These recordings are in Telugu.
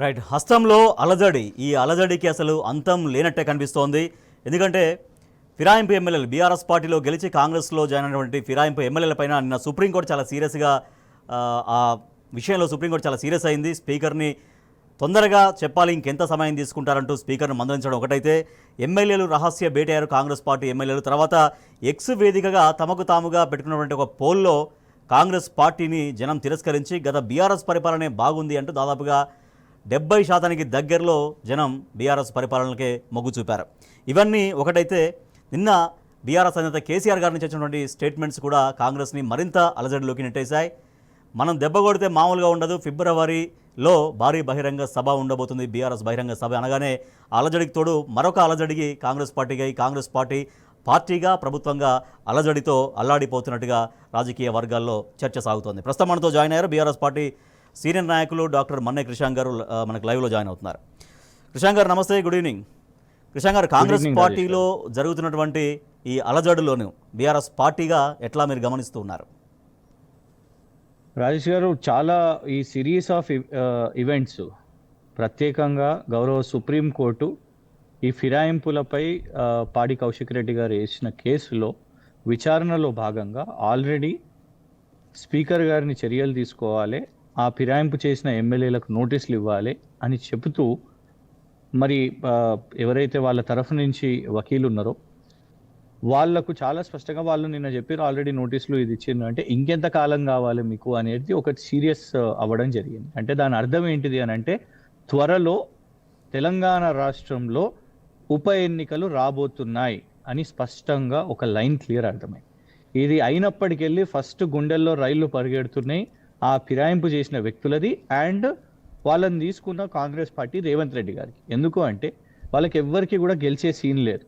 రైట్. హస్తంలో అలజడి. ఈ అలజడికి అసలు అంతం లేనట్టే కనిపిస్తోంది. ఎందుకంటే ఫిరాయింపు ఎమ్మెల్యేలు బీఆర్ఎస్ పార్టీలో గెలిచి కాంగ్రెస్లో జాయిన్ అయినటువంటి ఫిరాయింపు ఎమ్మెల్యేలపైన నిన్న సుప్రీంకోర్టు చాలా సీరియస్గా ఆ విషయంలో సుప్రీంకోర్టు చాలా సీరియస్ అయింది. స్పీకర్ని తొందరగా చెప్పాలి, ఇంకెంత సమయం తీసుకుంటారంటూ స్పీకర్ను మందలించడం ఒకటైతే, ఎమ్మెల్యేలు రహస్య భేటీ అయ్యారు కాంగ్రెస్ పార్టీ ఎమ్మెల్యేలు. తర్వాత ఎక్స్ వేదికగా తమకు తాముగా పెట్టుకున్నటువంటి ఒక పోల్లో కాంగ్రెస్ పార్టీని జనం తిరస్కరించి గత బీఆర్ఎస్ పరిపాలనే బాగుంది అంటూ దాదాపుగా 70% దగ్గరలో జనం బీఆర్ఎస్ పరిపాలనకే మొగ్గు చూపారు. ఇవన్నీ ఒకటైతే, నిన్న బీఆర్ఎస్ అధినేత కేసీఆర్ గారి నుంచి వచ్చినటువంటి స్టేట్మెంట్స్ కూడా కాంగ్రెస్ని మరింత అలజడిలోకి నెట్టేశాయి. మనం దెబ్బ కొడితే మామూలుగా ఉండదు, ఫిబ్రవరిలో భారీ బహిరంగ సభ ఉండబోతుంది. బీఆర్ఎస్ బహిరంగ సభ అనగానే అలజడికి తోడు మరొక అలజడికి కాంగ్రెస్ పార్టీ పార్టీగా ప్రభుత్వంగా అలజడితో అల్లాడిపోతున్నట్టుగా రాజకీయ వర్గాల్లో చర్చ సాగుతోంది. ప్రస్తుతం మనతో జాయిన్ అయ్యారు బీఆర్ఎస్ పార్టీ సీనియర్ నాయకులు డాక్టర్ మన్నే క్రిషాంక్ గారు మనకు లైవ్లో జాయిన్ అవుతున్నారు. క్రిషాంక్ గారు నమస్తే, గుడ్ ఈవినింగ్. క్రిషాంక్ గారు, కాంగ్రెస్ పార్టీలో జరుగుతున్నటువంటి ఈ అలజడులోను బీఆర్ఎస్ పార్టీగా ఎట్లా మీరు గమనిస్తూ ఉన్నారు? రాజేష్ గారు, చాలా ఈ సిరీస్ ఆఫ్ ఈవెంట్స్, ప్రత్యేకంగా గౌరవ సుప్రీంకోర్టు ఈ ఫిరాయింపులపై పాడి కౌశిక్ రెడ్డి గారు వేసిన కేసులో విచారణలో భాగంగా ఆల్రెడీ స్పీకర్ గారిని చర్యలు తీసుకోవాలి, ఆ ఫిరాయింపు చేసిన ఎమ్మెల్యేలకు నోటీసులు ఇవ్వాలి అని చెబుతూ, మరి ఎవరైతే వాళ్ళ తరఫు నుంచి వకీలు ఉన్నారో వాళ్లకు చాలా స్పష్టంగా వాళ్ళు నిన్న చెప్పారు, ఆల్రెడీ నోటీసులు ఇది ఇచ్చిండ్రు అంటే ఇంకెంత కాలం కావాలి మీకు అనేది ఒకటి సీరియస్ అవ్వడం జరిగింది. అంటే దాని అర్థం ఏంటిది అని అంటే, త్వరలో తెలంగాణ రాష్ట్రంలో ఉప ఎన్నికలు రాబోతున్నాయి అని స్పష్టంగా ఒక లైన్ క్లియర్ అర్థమైంది. ఇది అయినప్పటికెళ్ళి ఫస్ట్ గుండెల్లో రైళ్లు పరిగెడుతున్నాయి ఆ ఫిరాయింపు చేసిన వ్యక్తులది అండ్ వాళ్ళని తీసుకున్న కాంగ్రెస్ పార్టీ రేవంత్ రెడ్డి గారికి. ఎందుకు అంటే వాళ్ళకి ఎవ్వరికి కూడా గెలిచే సీన్ లేదు.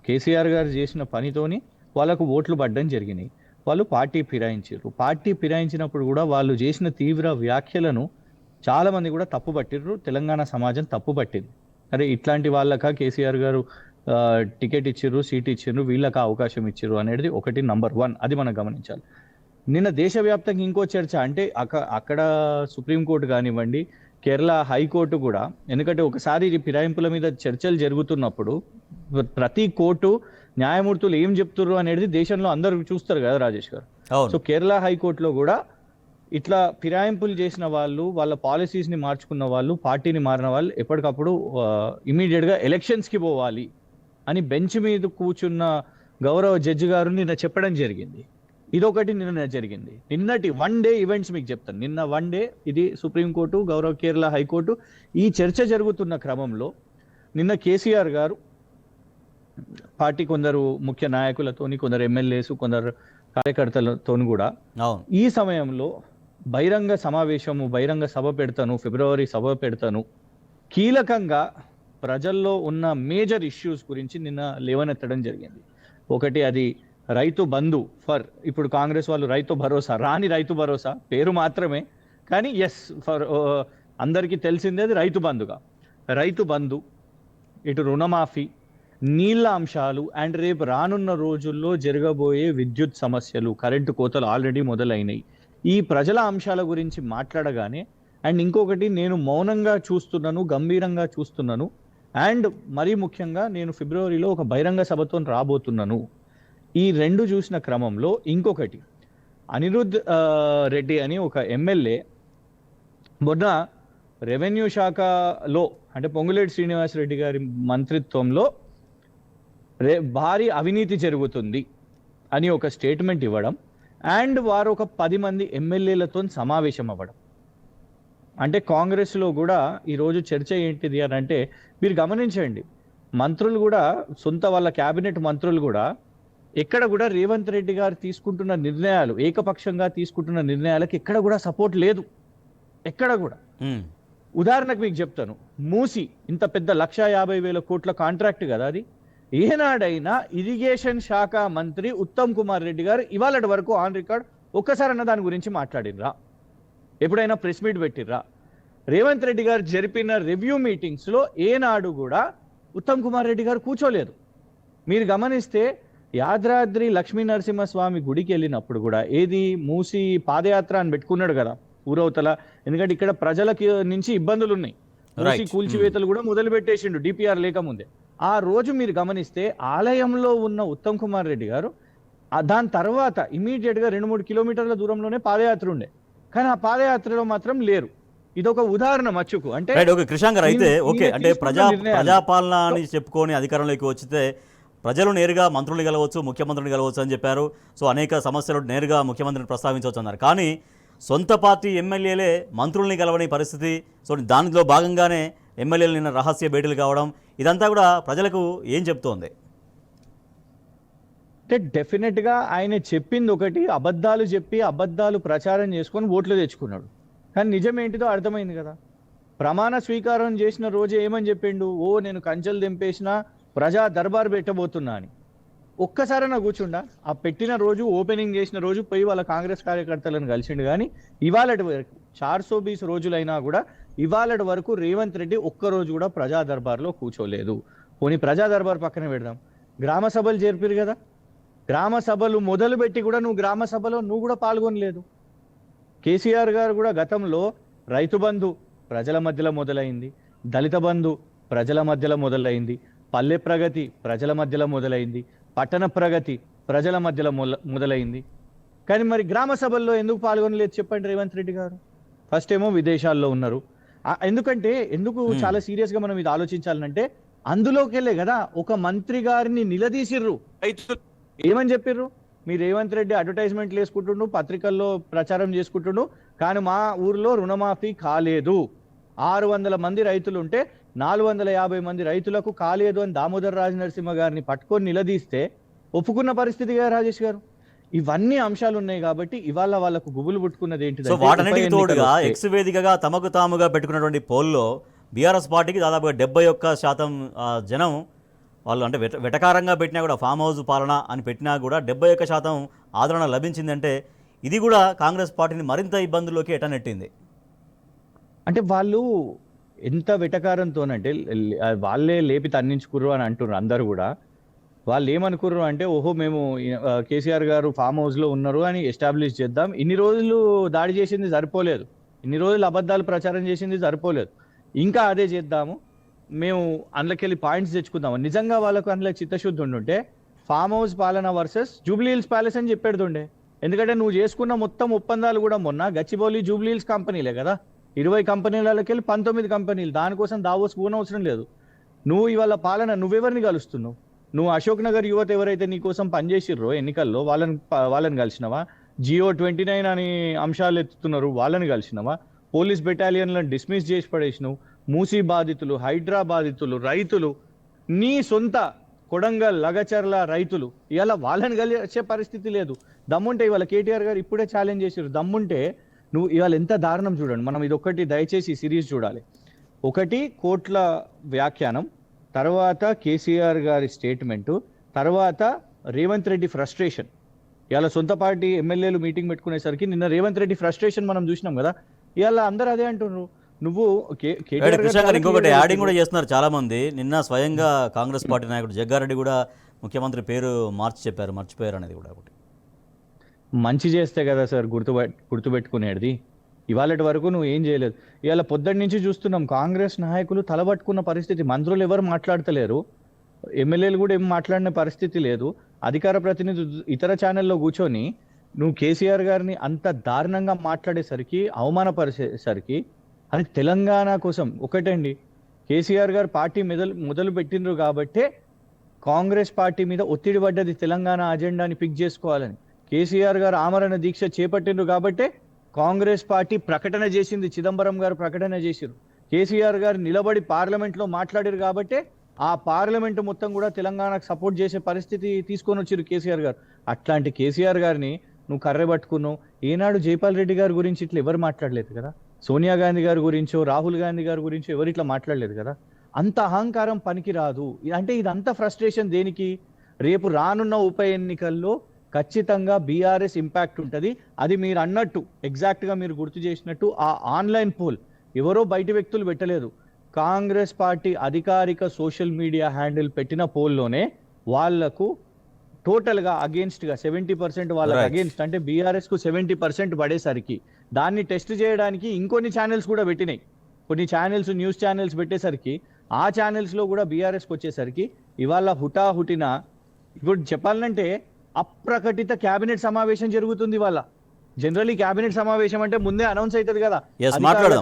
కేసీఆర్ గారు చేసిన పనితోని వాళ్ళకు ఓట్లు పడ్డం జరిగినాయి. వాళ్ళు పార్టీ ఫిరాయించారు. పార్టీ ఫిరాయించినప్పుడు కూడా వాళ్ళు చేసిన తీవ్ర వ్యాఖ్యలను చాలా మంది కూడా తప్పు పట్టిర్రు, తెలంగాణ సమాజం తప్పు పట్టింది. అరే ఇట్లాంటి వాళ్ళకా కేసీఆర్ గారు టికెట్ ఇచ్చిర్రు, సీట్ ఇచ్చిర్రు, వీళ్ళకి అవకాశం ఇచ్చిర్రు అనేది ఒకటి నంబర్ 1. అది మనం గమనించాలి. నిన్న దేశవ్యాప్తంగా ఇంకో చర్చ అంటే అక్కడ సుప్రీంకోర్టు కానివ్వండి, కేరళ హైకోర్టు కూడా, ఎందుకంటే ఒకసారి ఫిరాయింపుల మీద చర్చలు జరుగుతున్నప్పుడు ప్రతి కోర్టు న్యాయమూర్తులు ఏం చెప్తుర్రు అనేది దేశంలో అందరూ చూస్తారు కదా రాజేష్ గారు. సో కేరళ హైకోర్టులో కూడా ఇట్లా ఫిరాయింపులు చేసిన వాళ్ళు, వాళ్ళ పాలసీస్ ని మార్చుకున్న వాళ్ళు, పార్టీని మారిన వాళ్ళు ఎప్పటికప్పుడు ఇమీడియట్ గా ఎలక్షన్స్ కి పోవాలి అని బెంచ్ మీద కూర్చున్న గౌరవ జడ్జి గారు నిన్న చెప్పడం జరిగింది. ఇదొకటి నిన్న జరిగింది. నిన్నటి 1 డే ఈవెంట్స్ మీకు చెప్తాను. నిన్న 1 డే ఇది సుప్రీంకోర్టు, గౌరవ కేరళ హైకోర్టు ఈ చర్చ జరుగుతున్న క్రమంలో నిన్న కేసీఆర్ గారు పార్టీ కొందరు ముఖ్య నాయకులతోని, కొందరు ఎమ్మెల్యేస్, కొందరు కార్యకర్తలతో కూడా ఈ సమయంలో బహిరంగ సమావేశము, బహిరంగ సభ పెడతాను, ఫిబ్రవరి సభ పెడతాను, కీలకంగా ప్రజల్లో ఉన్న మేజర్ ఇష్యూస్ గురించి నిన్న లేవనెత్తడం జరిగింది. ఒకటి అది రైతు బంధు ఫర్, ఇప్పుడు కాంగ్రెస్ వాళ్ళు రైతు భరోసా, రాని రైతు భరోసా పేరు మాత్రమే, కానీ ఎస్ ఫర్ అందరికీ తెలిసిందే అది రైతు బంధుగా. రైతు బంధు, ఇటు రుణమాఫీ, నీళ్ళ అంశాలు అండ్ రేపు రానున్న రోజుల్లో జరగబోయే విద్యుత్ సమస్యలు, కరెంటు కోతలు ఆల్రెడీ మొదలైనవి. ఈ ప్రజల అంశాల గురించి మాట్లాడగానే అండ్ ఇంకొకటి, నేను మౌనంగా చూస్తున్నాను, గంభీరంగా చూస్తున్నాను అండ్ మరీ ముఖ్యంగా నేను ఫిబ్రవరిలో ఒక బహిరంగ సభతో రాబోతున్నాను. ఈ 2 చూసిన క్రమంలో ఇంకొకటి, అనిరుద్ రెడ్డి అని ఒక ఎమ్మెల్యే మొన్న రెవెన్యూ శాఖలో అంటే పొంగులేటి శ్రీనివాసరెడ్డి గారి మంత్రిత్వంలో భారీ అవినీతి జరుగుతుంది అని ఒక స్టేట్మెంట్ ఇవ్వడం అండ్ వారు ఒక 10 మంది ఎమ్మెల్యేలతో సమావేశం అవ్వడం. అంటే కాంగ్రెస్లో కూడా ఈరోజు చర్చ ఏంటిది అని అంటే, మీరు గమనించండి, మంత్రులు కూడా, సొంత వాళ్ళ క్యాబినెట్ మంత్రులు కూడా ఎక్కడ కూడా రేవంత్ రెడ్డి గారు తీసుకుంటున్న నిర్ణయాలు, ఏకపక్షంగా తీసుకుంటున్న నిర్ణయాలకు ఎక్కడ కూడా సపోర్ట్ లేదు, ఎక్కడ కూడా. ఉదాహరణకు మీకు చెప్తాను, మూసి ఇంత పెద్ద 1,50,000 కోట్ల కాంట్రాక్ట్ కదా అది. ఏనాడైనా ఇరిగేషన్ శాఖ మంత్రి ఉత్తమ్ కుమార్ రెడ్డి గారు ఇవాళ వరకు ఆన్ రికార్డ్ ఒక్కసారన్నా దాని గురించి మాట్లాడినరా? ఎప్పుడైనా ప్రెస్ మీట్ పెట్టిర్రా? రేవంత్ రెడ్డి గారు జరిపిన రివ్యూ మీటింగ్స్ లో ఏనాడు కూడా ఉత్తమ్ కుమార్ రెడ్డి గారు కూర్చోలేదు. మీరు గమనిస్తే యాదాద్రి లక్ష్మీ నరసింహస్వామి గుడికి వెళ్ళినప్పుడు కూడా ఏది మూసి పాదయాత్ర అని పెట్టుకున్నాడు కదా ఊరవతల, ఎందుకంటే ఇక్కడ ప్రజలకి నుంచి ఇబ్బందులు ఉన్నాయి. మూసి కూల్చివేతలు కూడా మొదలు పెట్టేసిండు డిపిఆర్ లేకముందే. ఆ రోజు మీరు గమనిస్తే ఆలయంలో ఉన్న ఉత్తమ్ కుమార్ రెడ్డి గారు దాని తర్వాత ఇమీడియట్ గా 2-3 కిలోమీటర్ల దూరంలోనే పాదయాత్ర ఉండే, కానీ ఆ పాదయాత్రలో మాత్రం లేరు. ఇదొక ఉదాహరణ మచ్చుకు. అంటే కృషాంగర్ అయితే ఓకే, అంటే ప్రజాపాలన అని చెప్పుకొని అధికారంలోకి వచ్చితే ప్రజలు నేరుగా మంత్రులు గెలవచ్చు, ముఖ్యమంత్రిని గెలవచ్చు అని చెప్పారు. సో అనేక సమస్యలు నేరుగా ముఖ్యమంత్రిని ప్రస్తావించవచ్చు అన్నారు. కానీ సొంత పార్టీ ఎమ్మెల్యేలే మంత్రుల్ని గెలవని పరిస్థితి. సో దానిలో భాగంగానే ఎమ్మెల్యేలు నిన్న రహస్య భేటీలు కావడం, ఇదంతా కూడా ప్రజలకు ఏం చెప్తోంది? అంటే డెఫినెట్ గా ఆయన చెప్పింది ఒకటి, అబద్ధాలు చెప్పి అబద్ధాలు ప్రచారం చేసుకొని ఓట్లు తెచ్చుకున్నాడు. కానీ నిజం ఏంటిదో అర్థమైంది కదా. ప్రమాణ స్వీకారం చేసిన రోజు ఏమని చెప్పిండు, నేను కంచెలు దింపేసిన ప్రజా దర్బార్ పెట్టబోతున్నా అని. ఒక్కసారైనా కూర్చుండా? ఆ పెట్టిన రోజు, ఓపెనింగ్ చేసిన రోజు పోయి వాళ్ళ కాంగ్రెస్ కార్యకర్తలను కలిసిండు. కానీ ఇవాళటి వరకు 420 రోజులైనా కూడా ఇవాళటి వరకు రేవంత్ రెడ్డి ఒక్కరోజు కూడా ప్రజా దర్బార్లో కూర్చోలేదు. పోనీ ప్రజా దర్బార్ పక్కన పెడదాం, గ్రామ సభలు జరిపారు కదా, గ్రామ సభలు మొదలు పెట్టి కూడా గ్రామ సభలో కూడా పాల్గొనలేదు. కేసీఆర్ గారు కూడా గతంలో రైతు బంధు ప్రజల మధ్యలో మొదలైంది, దళిత బంధు ప్రజల మధ్యలో మొదలైంది, పల్లె ప్రగతి ప్రజల మధ్యలో మొదలైంది, పట్టణ ప్రగతి ప్రజల మధ్యలో మొదలైంది. కానీ మరి గ్రామ సభల్లో ఎందుకు పాల్గొనలేదు చెప్పండి రేవంత్ రెడ్డి గారు? ఫస్ట్ ఏమో విదేశాల్లో ఉన్నారు. ఎందుకు చాలా సీరియస్ గా మనం ఇది ఆలోచించాలంటే, అందులోకి వెళ్ళే కదా ఒక మంత్రి గారిని నిలదీసిర్రు రైతులు. ఏమని చెప్పిర్రు? మీ రేవంత్ రెడ్డి అడ్వర్టైజ్మెంట్లు వేసుకుంటుండు, పత్రికల్లో ప్రచారం చేసుకుంటుండు, కానీ మా ఊర్లో రుణమాఫీ కాలేదు. 600 మంది రైతులు ఉంటే 450 మంది రైతులకు కాలేదు అని దామోదర్ రాజనరసింహ గారిని పట్టుకొని నిలదీస్తే ఒప్పుకున్న పరిస్థితిగా రాజేష్ గారు. ఇవన్నీ అంశాలు ఉన్నాయి కాబట్టి ఇవాళ వాళ్ళకు గుబులు పుట్టుకున్నది ఏంటి? వాటన్నిటికీ తోడుగా ఎక్స్ వేదికగా తమకు తాముగా పెట్టుకున్నటువంటి పోల్లో బీఆర్ఎస్ పార్టీకి దాదాపుగా 71% జనం వాళ్ళు, అంటే వెటకారంగా పెట్టినా కూడా ఫామ్ హౌస్ పాలన అని పెట్టినా కూడా 71% ఆదరణ లభించిందంటే ఇది కూడా కాంగ్రెస్ పార్టీని మరింత ఇబ్బందుల్లోకి ఎటనెట్టింది. అంటే వాళ్ళు ఎంత వెటకారంతోనంటే వాళ్ళే లేపి తన్నించుకుర్రు అని అంటున్నారు అందరు కూడా. వాళ్ళు ఏమనుకుర్రు అంటే, మేము కేసీఆర్ గారు ఫామ్ హౌస్ లో ఉన్నారు అని ఎస్టాబ్లిష్ చేద్దాం, ఇన్ని రోజులు దాడి చేసింది సరిపోలేదు, ఇన్ని రోజులు అబద్ధాలు ప్రచారం చేసింది సరిపోలేదు, ఇంకా అదే చేద్దాము, మేము అందులోకెళ్ళి పాయింట్స్ తెచ్చుకుందాము. నిజంగా వాళ్ళకు అందులో చిత్తశుద్ధి ఉండుంటే ఫామ్ హౌస్ పాలన వర్సెస్ జూబ్లీ హిల్స్ ప్యాలెస్ అని చెప్పేడుండే. ఎందుకంటే నువ్వు చేసుకున్న మొత్తం ఒప్పందాలు కూడా మొన్న గచ్చిబౌలి జూబ్లీ హిల్స్ కంపెనీలే కదా. 20 కంపెనీలకి వెళ్ళి 19 కంపెనీలు. దానికోసం దావోస్ పోనవసరం లేదు. నువ్వు ఇవాళ పాలన నువ్వెవరిని కలుస్తున్నావు? నువ్వు అశోక్ నగర్ యువత ఎవరైతే నీకోసం పనిచేసిర్రో ఎన్నికల్లో వాళ్ళని కలిసినవా? జియో 29 అని అంశాలు ఎత్తుతున్నారు, వాళ్ళని కలిసినవా? పోలీస్ బెటాలియన్లను డిస్మిస్ చేసి పడేసినావు. మూసీ బాధితులు, హైడ్రా బాధితులు, రైతులు, నీ సొంత కొడంగల్ లగచర్ల రైతులు, ఇవాళ వాళ్ళని కలిసే పరిస్థితి లేదు. దమ్ముంటే ఇవాళ కేటీఆర్ గారు ఇప్పుడే ఛాలెంజ్ చేశారు, దమ్ముంటే నువ్వు ఇవాళ ఎంత దారుణం చూడండి. మనం ఇదొక్కటి దయచేసి సిరీస్ చూడాలి. ఒకటి కోట్ల వ్యాఖ్యానం, తర్వాత కేసీఆర్ గారి స్టేట్మెంటు, తర్వాత రేవంత్ రెడ్డి ఫ్రస్ట్రేషన్. ఇవాళ సొంత పార్టీ ఎమ్మెల్యేలు మీటింగ్ పెట్టుకునేసరికి నిన్న రేవంత్ రెడ్డి ఫ్రస్ట్రేషన్ మనం చూసినాం కదా. ఇవాళ అందరూ అదే అంటున్నారు. నువ్వు ఇంకొకటి యాడింగ్ కూడా చేస్తున్నారు చాలా మంది. నిన్న స్వయంగా కాంగ్రెస్ పార్టీ నాయకుడు జగ్గారెడ్డి కూడా ముఖ్యమంత్రి పేరు మర్చిపోయారు అనేది కూడా ఒకటి. మంచి చేస్తే కదా సార్ గుర్తుపెట్టుకునేది. ఇవాళటి వరకు నువ్వు ఏం చేయలేదు. ఇవాళ పొద్దున్న నుంచి చూస్తున్నాం కాంగ్రెస్ నాయకులు తలబట్టుకున్న పరిస్థితి. మంత్రులు ఎవరు మాట్లాడతలేరు, ఎమ్మెల్యేలు కూడా ఏం మాట్లాడిన పరిస్థితి లేదు. అధికార ప్రతినిధి ఇతర ఛానల్లో కూర్చొని నువ్వు కేసీఆర్ గారిని అంత దారుణంగా మాట్లాడేసరికి, అవమానపరిచేసరికి, అది తెలంగాణ కోసం ఒకటండి. కేసీఆర్ గారు పార్టీ మొదలు పెట్టిండ్రు కాబట్టే కాంగ్రెస్ పార్టీ మీద ఒత్తిడి పడ్డది తెలంగాణ అజెండాని పిక్ చేసుకోవాలని. కేసీఆర్ గారు ఆమరణ దీక్ష చేపట్టిండ్రు కాబట్టే కాంగ్రెస్ పార్టీ ప్రకటన చేసింది, చిదంబరం గారు ప్రకటన చేసిరు. కేసీఆర్ గారు నిలబడి పార్లమెంట్లో మాట్లాడారు కాబట్టే ఆ పార్లమెంట్ మొత్తం కూడా తెలంగాణకు సపోర్ట్ చేసే పరిస్థితి తీసుకొని వచ్చిరు కేసీఆర్ గారు. అట్లాంటి కేసీఆర్ గారిని నువ్వు కర్రె పట్టుకున్నావు. ఏనాడు జైపాల్ రెడ్డి గారి గురించి ఇట్లా ఎవరు మాట్లాడలేదు కదా. సోనియా గాంధీ గారి గురించో, రాహుల్ గాంధీ గారి గురించో ఎవరు ఇట్లా మాట్లాడలేదు కదా. అంత అహంకారం పనికి రాదు. అంటే ఇదంతా ఫ్రస్ట్రేషన్ దేనికి? రేపు రానున్న ఉప ఎన్నికల్లో ఖచ్చితంగా బీఆర్ఎస్ ఇంపాక్ట్ ఉంటుంది. అది మీరు అన్నట్టు ఎగ్జాక్ట్గా మీరు గుర్తు చేసినట్టు ఆ ఆన్లైన్ పోల్ ఎవరో బయట వ్యక్తులు పెట్టలేదు. కాంగ్రెస్ పార్టీ అధికారిక సోషల్ మీడియా హ్యాండిల్ పెట్టిన పోల్లోనే వాళ్లకు టోటల్గా అగేన్స్ట్గా 70% వాళ్ళకి అగేన్స్ట్, అంటే బీఆర్ఎస్కు 70% పడేసరికి దాన్ని టెస్ట్ చేయడానికి ఇంకొన్ని ఛానల్స్ కూడా పెట్టినాయి. కొన్ని ఛానల్స్ న్యూస్ ఛానల్స్ పెట్టేసరికి ఆ ఛానల్స్లో కూడా బీఆర్ఎస్కి వచ్చేసరికి ఇవాళ హుటాహుటిన ఇప్పుడు చెప్పాలంటే అప్రకటిత క్యాబినెట్ సమావేశం జరుగుతుంది ఇవాళ. జనరల్లీ క్యాబినెట్ సమావేశం అంటే ముందే అనౌన్స్ అవుతుంది కదా,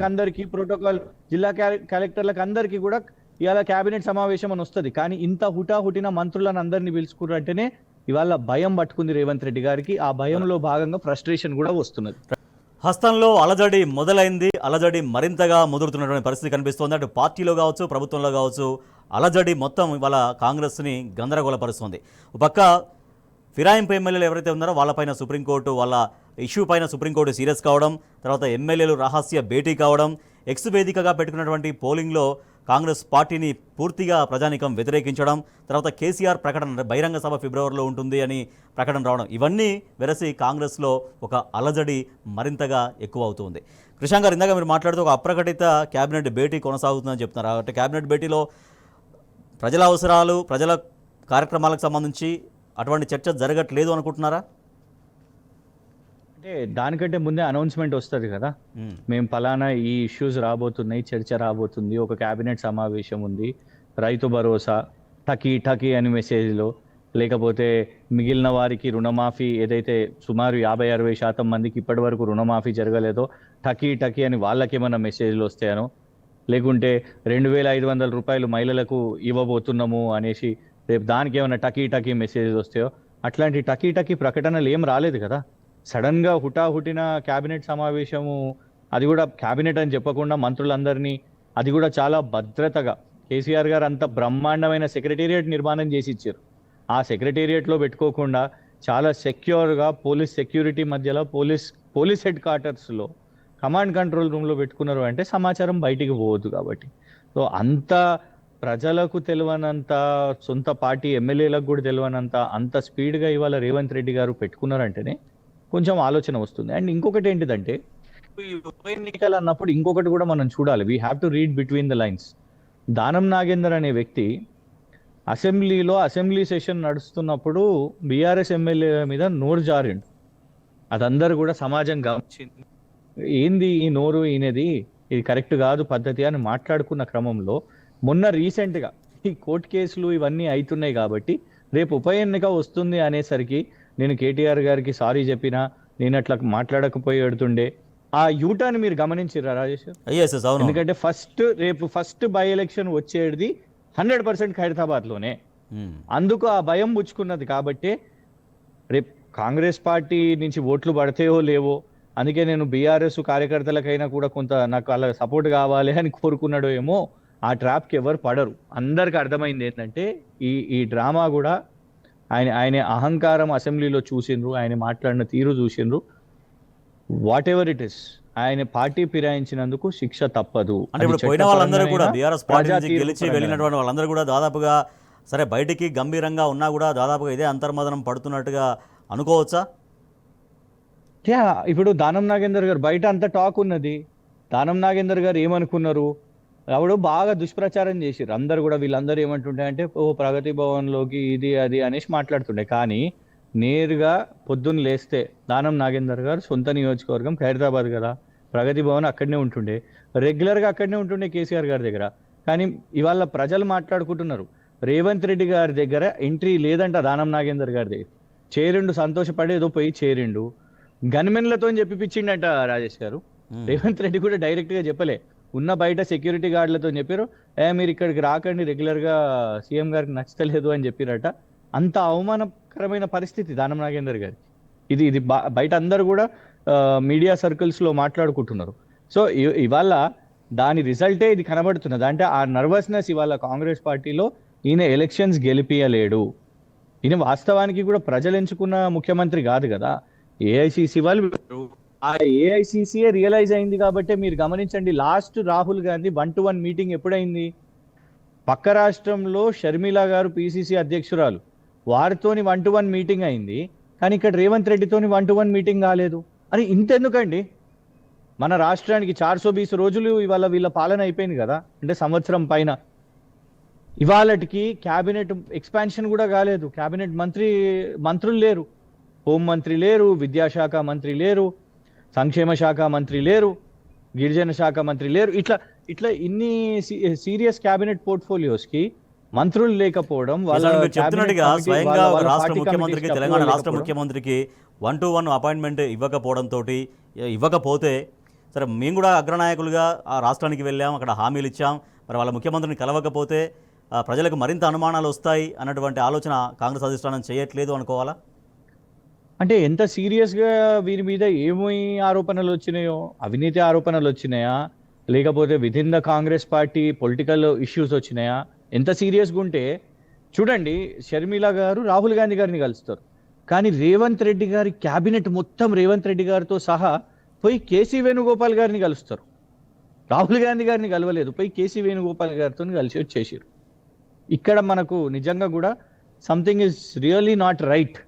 అందరికి ప్రోటోకాల్ జిల్లా కలెక్టర్లకు అందరికీ కూడా ఇవాళ క్యాబినెట్ సమావేశం అని వస్తుంది. కానీ ఇంత హుటాహుటిన మంత్రులను అందరినీ పిలుచుకున్నట్టేనే ఇవాళ భయం పట్టుకుంది రేవంత్ రెడ్డి గారికి. ఆ భయంలో భాగంగా ఫ్రస్ట్రేషన్ కూడా వస్తున్నది. హస్తంలో అలజడి మొదలైంది. అలజడి మరింతగా ముదురుతున్నటువంటి పరిస్థితి కనిపిస్తోంది. అటు పార్టీలో కావచ్చు, ప్రభుత్వంలో కావచ్చు, అలజడి మొత్తం ఇవాళ కాంగ్రెస్ని గందరగోళపరుస్తుంది. ఒక పక్క ఫిరాయింపు ఎమ్మెల్యేలు ఎవరైతే ఉన్నారో వాళ్ళపైన సుప్రీంకోర్టు, వాళ్ళ ఇష్యూ పైన సుప్రీంకోర్టు సీరియస్ కావడం, తర్వాత ఎమ్మెల్యేలు రహస్య భేటీ కావడం, ఎక్స్ వేదికగా పెట్టుకున్నటువంటి పోలింగ్లో కాంగ్రెస్ పార్టీని పూర్తిగా ప్రజానీకం వ్యతిరేకించడం, తర్వాత కేసీఆర్ ప్రకటన బహిరంగ సభ ఫిబ్రవరిలో ఉంటుంది అని ప్రకటన రావడం, ఇవన్నీ వెరసి కాంగ్రెస్లో ఒక అలజడి మరింతగా ఎక్కువ అవుతుంది. కృష్ణ గారు, ఇందాక మీరు మాట్లాడుతూ ఒక అప్రకటిత క్యాబినెట్ భేటీ కొనసాగుతుందని చెప్తున్నారు. అంటే క్యాబినెట్ భేటీలో ప్రజల అవసరాలు, ప్రజల కార్యక్రమాలకు సంబంధించి అటువంటి చర్చ జరగట్లేదు అనుకుంటున్నారా? అంటే దానికంటే ముందే అనౌన్స్మెంట్ వస్తుంది కదా, మేము ఫలానా ఈ ఇష్యూస్ రాబోతున్నాయి, చర్చ రాబోతుంది, ఒక క్యాబినెట్ సమావేశం ఉంది, రైతు భరోసా టకీ అని మెసేజ్లో, లేకపోతే మిగిలిన వారికి రుణమాఫీ ఏదైతే సుమారు 50-60% మందికి ఇప్పటి వరకు రుణమాఫీ జరగలేదో టకీ అని వాళ్ళకేమన్నా మెసేజ్లు వస్తాయనో, లేకుంటే 2500 రూపాయలు మహిళలకు ఇవ్వబోతున్నాము అనేసి రేపు దానికి ఏమైనా టకీ మెసేజ్లు వస్తాయో, అట్లాంటి టకీ ప్రకటనలు ఏం రాలేదు కదా. సడన్గా హుటాహుటిన క్యాబినెట్ సమావేశము, అది కూడా క్యాబినెట్ అని చెప్పకుండా మంత్రులందరినీ, అది కూడా చాలా భద్రతగా కేసీఆర్ గారు అంత బ్రహ్మాండమైన సెక్రటేరియట్ నిర్మాణం చేసి ఇచ్చారు. ఆ సెక్రటేరియట్లో పెట్టుకోకుండా చాలా సెక్యూర్గా పోలీస్ సెక్యూరిటీ మధ్యలో పోలీస్ హెడ్ క్వార్టర్స్లో కమాండ్ కంట్రోల్ రూమ్లో పెట్టుకున్నారు. అంటే సమాచారం బయటికి పోవద్దు కాబట్టి. సో అంత ప్రజలకు తెలియనంత, సొంత పార్టీ ఎమ్మెల్యేలకు కూడా తెలియనంత అంత స్పీడ్గా ఇవాళ రేవంత్ రెడ్డి గారు పెట్టుకున్నారంటేనే కొంచెం ఆలోచన వస్తుంది. అండ్ ఇంకొకటి ఏంటిదంటే, ఈ ఉప ఎన్నికలు అన్నప్పుడు ఇంకొకటి కూడా మనం చూడాలి. We have to read between the lines. Danam Nagender అనే వ్యక్తి అసెంబ్లీ సెషన్ నడుస్తున్నప్పుడు బీఆర్ఎస్ ఎమ్మెల్యే మీద నోరు జారిండు. అదందరూ కూడా సమాజం గమనించింది. ఏంది ఈ నోరు, ఈయనది ఇది కరెక్ట్ కాదు పద్ధతి అని మాట్లాడుకున్న క్రమంలో మొన్న రీసెంట్గా ఈ కోర్టు కేసులు ఇవన్నీ అవుతున్నాయి కాబట్టి రేపు ఉప ఎన్నిక వస్తుంది అనేసరికి నేను కేటీఆర్ గారికి సారీ చెప్పినా, నేను అట్లా మాట్లాడకపోయి పెడుతుండే. ఆ యూటర్న్ మీరు గమనించారా రాజేష్? ఎందుకంటే రేపు ఫస్ట్ బై ఎలక్షన్ వచ్చేది 100% ఖైరతాబాద్లోనే. అందుకు ఆ భయం పుచ్చుకున్నది కాబట్టి రేపు కాంగ్రెస్ పార్టీ నుంచి ఓట్లు పడతాయో లేవో, అందుకే నేను బీఆర్ఎస్ కార్యకర్తలకైనా కూడా కొంత నాకు అలా సపోర్ట్ కావాలి అని కోరుకున్నాడో ఏమో. ఆ ట్రాప్కి ఎవరు పడరు. అందరికి అర్థమైంది ఏంటంటే ఈ డ్రామా కూడా ఆయన అహంకారం అసెంబ్లీలో చూసిండ్రు, ఆయన మాట్లాడిన తీరు చూసిండ్రు. వాట్ ఎవర్ ఇట్ ఇస్, ఆయన పార్టీ ఫిరాయించినందుకు శిక్ష తప్పదు. అంటే ఇప్పుడు పోయిన వాళ్ళందరూ కూడా బీఆర్ఎస్ పార్టీ నుంచి గెలిచి వెళ్ళినటువంటి వాళ్ళందరూ కూడా దాదాపుగా సరే బయటికి గంభీరంగా ఉన్నా కూడా దాదాపుగా ఇదే అంతర్మదనం పడుతున్నట్టుగా అనుకోవచ్చా? ఇప్పుడు దానం నాగేందర్ గారు బయట అంత టాక్ ఉన్నది. దానం నాగేందర్ గారు ఏమనుకున్నారు, ఎవడు బాగా దుష్ప్రచారం చేసిర్రు. అందరు కూడా వీళ్ళందరూ ఏమంటుండే అంటే ప్రగతి భవన్లోకి ఇది అది అనేసి మాట్లాడుతుండే. కానీ నేరుగా పొద్దున్న లేస్తే దానం నాగేందర్ గారు సొంత నియోజకవర్గం ఖైరతాబాద్ కదా, ప్రగతి భవన్ అక్కడనే ఉంటుండే, రెగ్యులర్గా అక్కడనే ఉంటుండే కేసీఆర్ గారి దగ్గర. కానీ ఇవాళ ప్రజలు మాట్లాడుకుంటున్నారు, రేవంత్ రెడ్డి గారి దగ్గర ఎంట్రీ లేదంట దానం నాగేందర్ గారి దగ్గర. చేరిండు, సంతోషపడి ఏదో పోయి చేరిండు, గన్మెన్లతో చెప్పిపించిండట రాజేష్ గారు. రేవంత్ రెడ్డి కూడా డైరెక్ట్గా చెప్పలే, ఉన్న బయట సెక్యూరిటీ గార్డులతో చెప్పారు, మీరు ఇక్కడికి రాకండి, రెగ్యులర్గా సీఎం గారికి నచ్చలేదు అని చెప్పిరట. అంత అవమానకరమైన పరిస్థితి దానం నాగేందర్ గారికి. ఇది బయట అందరు కూడా మీడియా సర్కిల్స్లో మాట్లాడుకుంటున్నారు. సో ఇవాళ దాని రిజల్టే ఇది కనబడుతున్నది. అంటే ఆ నర్వస్నెస్ ఇవాళ కాంగ్రెస్ పార్టీలో, ఈయన ఎలక్షన్స్ గెలిపియలేడు, ఈయన వాస్తవానికి కూడా ప్రజలు ఎంచుకున్న ముఖ్యమంత్రి కాదు కదా, ఏఐసిసి వాళ్ళు. ఆ ఏఐసిసిఏ రియలైజ్ అయింది కాబట్టి మీరు గమనించండి, last Rahul Gandhi 1-to-1 meeting ఎప్పుడైంది? పక్క రాష్ట్రంలో షర్మిల గారు పిసిసి అధ్యక్షురాలు, వారితోని 1-to-1 మీటింగ్ అయింది. కానీ ఇక్కడ రేవంత్ రెడ్డితోని 1-to-1 మీటింగ్ కాలేదు. అని ఇంతెందుకండి, మన రాష్ట్రానికి 420 రోజులు ఇవాళ వీళ్ళ పాలన అయిపోయింది కదా, అంటే సంవత్సరం పైన. ఇవాళకి క్యాబినెట్ ఎక్స్పాన్షన్ కూడా కాలేదు. క్యాబినెట్ మంత్రులు లేరు, హోంమంత్రి లేరు, విద్యాశాఖ మంత్రి లేరు, సంక్షేమ శాఖ మంత్రి లేరు, గిరిజన శాఖ మంత్రి లేరు. ఇట్లా ఇట్లా ఇన్ని సీరియస్ క్యాబినెట్ పోర్ట్ఫోలియోస్ కి మంత్రులు లేకపోవడం, వాళ్ళ నిజానికి మీరు చెప్తున్నట్టుగా cabinet committee, స్వయంగా వాళ్ళ ఒక రాష్ట్ర party ముఖ్యమంత్రికి committees కి తెలంగాణ approval రాష్ట్ర లేకపోవడం. ముఖ్యమంత్రికి 1-to-1 అపాయింట్మెంట్ ఇవ్వకపోవడంతో ఇవ్వకపోతే సరే మేము కూడా అగ్రనాయకులుగా ఆ రాష్ట్రానికి వెళ్ళాం, అక్కడ హామీలు ఇచ్చాం, మరి వాళ్ళ ముఖ్యమంత్రిని కలవకపోతే ప్రజలకు మరింత అనుమానాలు వస్తాయి అన్నటువంటి ఆలోచన కాంగ్రెస్ అధిష్టానం చేయట్లేదు అనుకోవాలా? అంటే ఎంత సీరియస్ గా వీరి మీద ఏమీ ఆరోపణలు వచ్చినాయో, అవినీతి ఆరోపణలు వచ్చినాయా, లేకపోతే with in the Congress party political issues వచ్చినాయా, ఎంత సీరియస్గా ఉంటే చూడండి, షర్మిల గారు రాహుల్ గాంధీ గారిని కలుస్తారు, కానీ రేవంత్ రెడ్డి గారి క్యాబినెట్ మొత్తం రేవంత్ రెడ్డి గారితో సహా పోయి కేసీ వేణుగోపాల్ గారిని కలుస్తారు. రాహుల్ గాంధీ గారిని కలవలేదు, పోయి కేసీ వేణుగోపాల్ గారితో కలిసి వచ్చేసారు. ఇక్కడ మనకు నిజంగా కూడా something is really not right.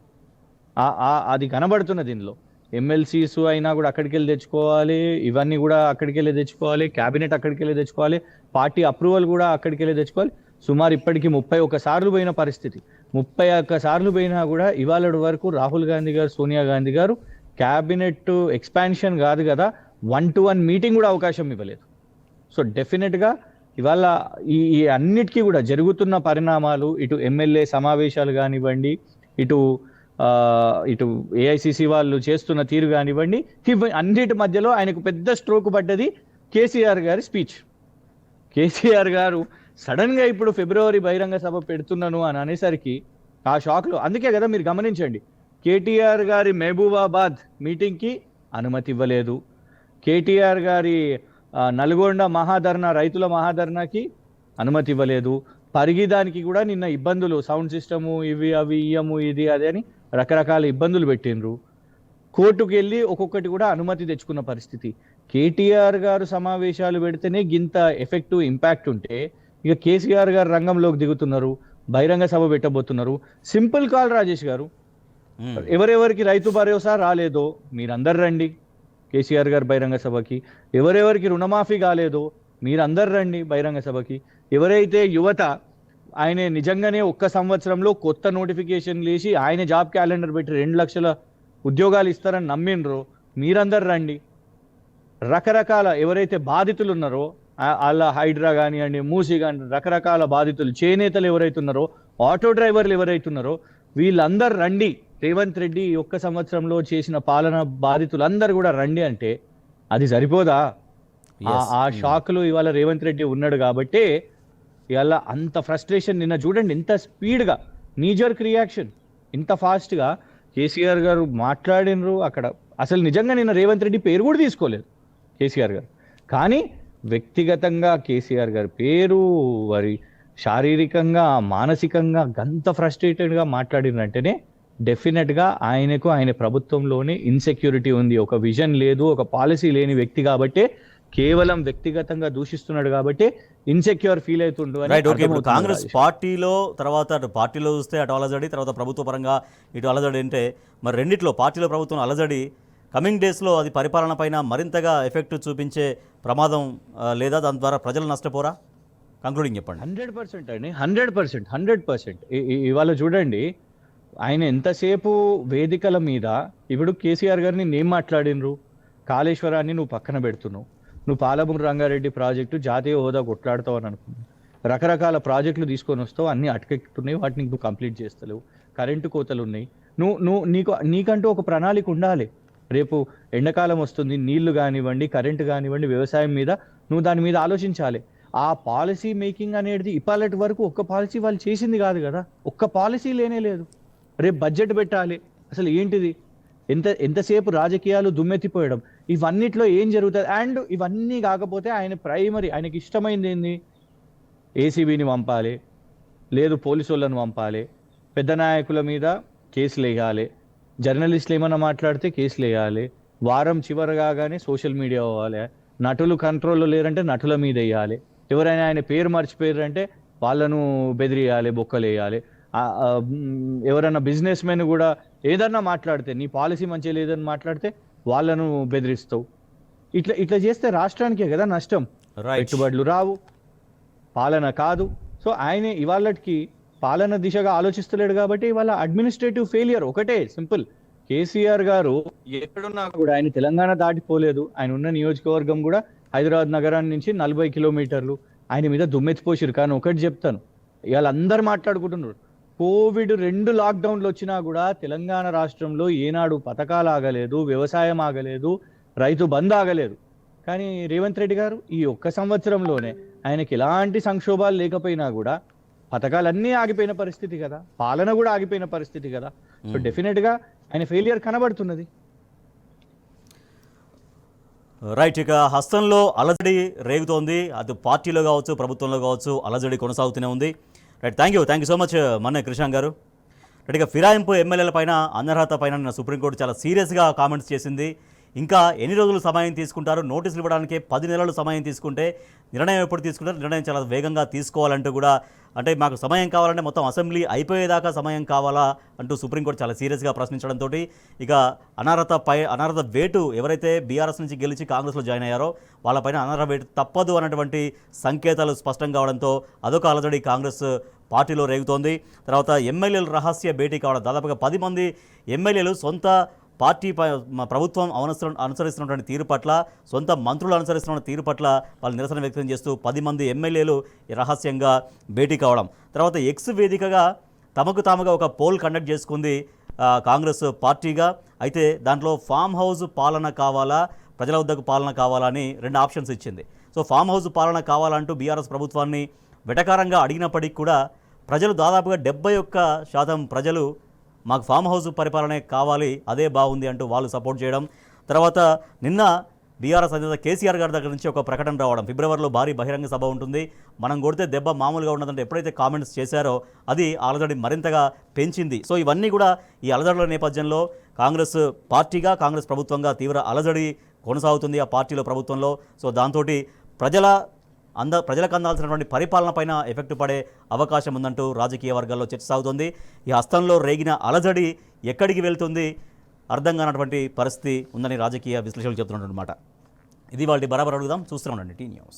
అది కనబడుతున్న దీనిలో. ఎమ్మెల్సీస్ అయినా కూడా అక్కడికి వెళ్ళి తెచ్చుకోవాలి, ఇవన్నీ కూడా అక్కడికి వెళ్ళి తెచ్చుకోవాలి, క్యాబినెట్ అక్కడికి వెళ్ళి తెచ్చుకోవాలి, పార్టీ అప్రూవల్ కూడా అక్కడికి వెళ్ళి తెచ్చుకోవాలి. సుమారు ఇప్పటికీ 31 సార్లు పోయిన పరిస్థితి. 31 సార్లు పోయినా కూడా ఇవాళ వరకు రాహుల్ గాంధీ గారు, సోనియా గాంధీ గారు క్యాబినెట్ ఎక్స్పాన్షన్ కాదు కదా, 1-to-1 మీటింగ్ కూడా అవకాశం ఇవ్వలేదు. సో డెఫినెట్గా ఇవాళ ఈ అన్నిటికీ కూడా జరుగుతున్న పరిణామాలు, ఇటు ఎమ్మెల్యే సమావేశాలు కానివ్వండి, ఇటు ఏఐసిసి వాళ్ళు చేస్తున్న తీరు కానివ్వండి, అన్నిటి మధ్యలో ఆయనకు పెద్ద స్ట్రోక్ పడ్డది కేసీఆర్ గారి స్పీచ్. కేసీఆర్ గారు సడన్ గా ఇప్పుడు ఫిబ్రవరి బహిరంగ సభ పెడుతున్నాను అని అనేసరికి ఆ షాక్ లో, అందుకే కదా మీరు గమనించండి, కేటీఆర్ గారి మహబూబాబాద్ మీటింగ్ కి అనుమతి ఇవ్వలేదు, కేటీఆర్ గారి నల్గొండ మహాధర్నా, రైతుల మహాధర్నాకి అనుమతి ఇవ్వలేదు, పరిగిదానికి కూడా నిన్న ఇబ్బందులు, సౌండ్ సిస్టము ఇవి అవి ఇయ్యము ఇది అదే అని రకరకాల ఇబ్బందులు పెట్టిండ్రు. కోర్టుకు వెళ్ళి ఒక్కొక్కటి కూడా అనుమతి తెచ్చుకున్న పరిస్థితి. కేటీఆర్ గారు సమావేశాలు పెడితేనే గింత ఎఫెక్టివ్ ఇంపాక్ట్ ఉంటే, ఇక కేసీఆర్ గారు రంగంలోకి దిగుతున్నారు, బహిరంగ సభ పెట్టబోతున్నారు. సింపుల్ కాల్ రాజేష్ గారు, ఎవరెవరికి రైతు భరోసా రాలేదో మీరందరు రండి కేసీఆర్ గారు బహిరంగ సభకి, ఎవరెవరికి రుణమాఫీ కాలేదో మీరందరు రండి బహిరంగ సభకి, ఎవరైతే యువత ఆయన నిజంగానే 1 సంవత్సరంలో కొత్త నోటిఫికేషన్ లేచి ఆయన జాబ్ క్యాలెండర్ పెట్టి 2 లక్షల ఉద్యోగాలు ఇస్తారని నమ్మిండ్రో మీరందరు రండి. రకరకాల ఎవరైతే బాధితులు ఉన్నారో, అలా హైడ్రా కానివ్వండి, మూసి కానీ రకరకాల బాధితులు, చేనేతలు ఎవరైతే ఉన్నారో, ఆటో డ్రైవర్లు ఎవరైతే ఉన్నారో వీళ్ళందరూ రండి. రేవంత్ రెడ్డి 1 సంవత్సరంలో చేసిన పాలన బాధితులందరూ కూడా రండి అంటే అది సరిపోదా? ఆ షాక్ లో ఇవాళ రేవంత్ రెడ్డి ఉన్నాడు కాబట్టి ఇవాళ అంత ఫ్రస్ట్రేషన్. నిన్న చూడండి ఎంత స్పీడ్గా నీజర్క్ రియాక్షన్, ఇంత ఫాస్ట్గా కేసీఆర్ గారు మాట్లాడినరు అక్కడ. అసలు నిజంగా నిన్న రేవంత్ రెడ్డి పేరు కూడా తీసుకోలేదు కేసీఆర్ గారు, కానీ వ్యక్తిగతంగా కేసీఆర్ గారి పేరు, వారి శారీరకంగా మానసికంగా అంత ఫ్రస్ట్రేటెడ్గా మాట్లాడినంటేనే డెఫినెట్గా ఆయనకు ఆయన ప్రభుత్వంలోనే ఇన్సెక్యూరిటీ ఉంది, ఒక విజన్ లేదు, ఒక పాలసీ లేని వ్యక్తి కాబట్టి, కేవలం వ్యక్తిగతంగా దూషిస్తున్నాడు కాబట్టి ఇన్సెక్యూర్ ఫీల్ అవుతుండు. ఇప్పుడు కాంగ్రెస్ పార్టీలో తర్వాత అటు పార్టీలో చూస్తే అటు అలజడి, తర్వాత ప్రభుత్వ పరంగా ఇటు అలజడి అంటే, మరి రెండిట్లో పార్టీలో ప్రభుత్వం అలజడి కమింగ్ డేస్లో అది పరిపాలన పైన మరింతగా ఎఫెక్ట్ చూపించే ప్రమాదం లేదా? దాని ద్వారా ప్రజలు నష్టపోరా? కంక్లూడింగ్ చెప్పండి. 100% అండి, 100%. ఇవాళ చూడండి, ఆయన ఎంతసేపు వేదికల మీద ఇప్పుడు కేసీఆర్ గారిని నేను మాట్లాడినరు, కాళేశ్వరాన్ని నువ్వు పక్కన పెడుతున్నావు, నువ్వు పాలమూరు రంగారెడ్డి ప్రాజెక్టు జాతీయ హోదా కొట్లాడతావు అని అనుకున్నావు, రకరకాల ప్రాజెక్టులు తీసుకొని వస్తావు, అన్నీ అటకెక్కుతున్నాయి, వాటిని నువ్వు కంప్లీట్ చేస్తలేవు, కరెంటు కోతలు ఉన్నాయి. నీకంటూ ఒక ప్రణాళిక ఉండాలి. రేపు ఎండాకాలం వస్తుంది, నీళ్లు కానివ్వండి, కరెంటు కానివ్వండి, వ్యవసాయం మీద నువ్వు దాని మీద ఆలోచించాలి. ఆ పాలసీ మేకింగ్ అనేది ఇప్పటి వరకు ఒక్క పాలసీ వాళ్ళు చేసింది కాదు కదా, ఒక్క పాలసీ లేనే లేదు. రేపు బడ్జెట్ పెట్టాలి, అసలు ఏంటిది? ఎంతసేపు రాజకీయాలు దుమ్మెత్తిపోయడం, ఇవన్నిట్లో ఏం జరుగుతుంది? అండ్ ఇవన్నీ కాకపోతే ఆయన ప్రైమరీ, ఆయనకి ఇష్టమైంది ఏంది? ఏసీబీని పంపాలి, లేదు పోలీసు వాళ్ళని పంపాలి, పెద్ద నాయకుల మీద కేసులు వేయాలి, జర్నలిస్టులు ఏమైనా మాట్లాడితే కేసులు వేయాలి, వారం చివరి కాగానే సోషల్ మీడియా అవ్వాలి, నటులు కంట్రోల్లో లేరంటే నటుల మీద వేయాలి, ఎవరైనా ఆయన పేరు మర్చిపోయారంటే వాళ్ళను బెదిరియాలి, బొక్కలు వేయాలి, ఎవరైనా బిజినెస్ మెన్ కూడా ఏదన్నా మాట్లాడితే, నీ పాలసీ మంచిగా లేదని మాట్లాడితే వాళ్ళను బెదిరిస్తావు. ఇట్లా చేస్తే రాష్ట్రానికే కదా నష్టం, పెట్టుబడులు రావు, పాలన కాదు. సో ఆయన ఇవాళకి పాలన దిశగా ఆలోచిస్తలేడు కాబట్టి ఇవాళ అడ్మినిస్ట్రేటివ్ ఫెయిలియర్ ఒకటే సింపుల్. కేసీఆర్ గారు ఎక్కడున్నా కూడా ఆయన తెలంగాణ దాటిపోలేదు, ఆయన ఉన్న నియోజకవర్గం కూడా హైదరాబాద్ నగరాన్ని నుంచి 40 కిలోమీటర్లు ఆయన మీద దుమ్మెత్తిపోసిరు. కానీ ఒకటి చెప్తాను, ఇవాళ అందరు మాట్లాడుకుంటున్నారు, కోవిడ్ 2 లాక్డౌన్లు వచ్చినా కూడా తెలంగాణ రాష్ట్రంలో ఏనాడు పథకాలు ఆగలేదు, వ్యవసాయం ఆగలేదు, రైతు బంద్ ఆగలేదు. కానీ రేవంత్ రెడ్డి గారు ఈ ఒక్క సంవత్సరంలోనే ఆయనకి ఎలాంటి సంక్షోభాలు లేకపోయినా కూడా పథకాలన్నీ ఆగిపోయిన పరిస్థితి కదా, పాలన కూడా ఆగిపోయిన పరిస్థితి కదా. సో డెఫినెట్ గా ఆయన ఫెయిలియర్ కనబడుతున్నది. రైట్, ఇక హస్తంలో అలజడి రేగుతోంది. అది పార్టీలో కావచ్చు, ప్రభుత్వంలో కావచ్చు, అలజడి కొనసాగుతూనే ఉంది. Right, thank you so much Manne Krishna garu. Right, ఇక ఫిరాయింపు ఎమ్మెల్యేల పైన అనర్హత పైన నిన్న సుప్రీంకోర్టు చాలా సీరియస్గా కామెంట్స్ చేసింది. ఇంకా ఎన్ని రోజులు సమయం తీసుకుంటారు, నోటీసులు ఇవ్వడానికి 10 నెలలు సమయం తీసుకుంటే నిర్ణయం ఎప్పుడు తీసుకుంటారు, నిర్ణయం చాలా వేగంగా తీసుకోవాలంటూ కూడా, అంటే మాకు సమయం కావాలంటే మొత్తం అసెంబ్లీ అయిపోయేదాకా సమయం కావాలా అంటూ సుప్రీంకోర్టు చాలా సీరియస్గా ప్రశ్నించడంతో ఇక అనర్హత వేటు ఎవరైతే బీఆర్ఎస్ నుంచి గెలిచి కాంగ్రెస్లో జాయిన్ అయ్యారో వాళ్ళపైన అనర్హత వేటు తప్పదు అన్నటువంటి సంకేతాలు స్పష్టం కావడంతో అదొక అలజడి కాంగ్రెస్ పార్టీలో రేగుతోంది. తర్వాత ఎమ్మెల్యేలు రహస్య భేటీ కావడం, దాదాపుగా 10 మంది ఎమ్మెల్యేలు సొంత పార్టీ ప్రభుత్వం అనుసరిస్తున్నటువంటి తీరు పట్ల, సొంత మంత్రులు అనుసరిస్తున్న తీరు పట్ల వాళ్ళు నిరసన వ్యక్తం చేస్తూ 10 మంది ఎమ్మెల్యేలు రహస్యంగా భేటీ కావడం. తర్వాత ఎక్స్ వేదికగా తమకు తాముగా ఒక పోల్ కండక్ట్ చేసుకుంది కాంగ్రెస్ పార్టీగా. అయితే దాంట్లో ఫామ్ హౌస్ పాలన కావాలా, ప్రజల వద్దకు పాలన కావాలా అని 2 ఆప్షన్స్ ఇచ్చింది. సో ఫామ్ హౌస్ పాలన కావాలంటూ బీఆర్ఎస్ ప్రభుత్వాన్ని వెటకారంగా అడిగినప్పటికీ కూడా ప్రజలు దాదాపుగా 71% ప్రజలు మాకు ఫామ్ హౌస్ పరిపాలనే కావాలి, అదే బాగుంది అంటూ వాళ్ళు సపోర్ట్ చేయడం. తర్వాత నిన్న బీఆర్ఎస్ అధినేత కేసీఆర్ గారి దగ్గర నుంచి ఒక ప్రకటన రావడం, ఫిబ్రవరిలో భారీ బహిరంగ సభ ఉంటుంది, మనం కొడితే దెబ్బ మామూలుగా ఉన్నదంటే ఎప్పుడైతే కామెంట్స్ చేశారో అది అలజడి మరింతగా పెంచింది. సో ఇవన్నీ కూడా ఈ అలజడుల నేపథ్యంలో కాంగ్రెస్ పార్టీగా, కాంగ్రెస్ ప్రభుత్వంగా తీవ్ర అలజడి కొనసాగుతుంది ఆ పార్టీలో, ప్రభుత్వంలో. సో దాంతో ప్రజలకు అందాల్సినటువంటి పరిపాలన పైన ఎఫెక్ట్ పడే అవకాశం ఉందంటూ రాజకీయ వర్గాల్లో చర్చ సాగుతోంది. ఈ హస్తంలో రేగిన అలజడి ఎక్కడికి వెళ్తుంది అర్థం కానటువంటి పరిస్థితి ఉందని రాజకీయ విశ్లేషకులు చెప్తున్నమాట. ఇది వాళ్ళ బరాబర్ అడుగుదాం, చూస్తూ ఉండండి టీ న్యూస్.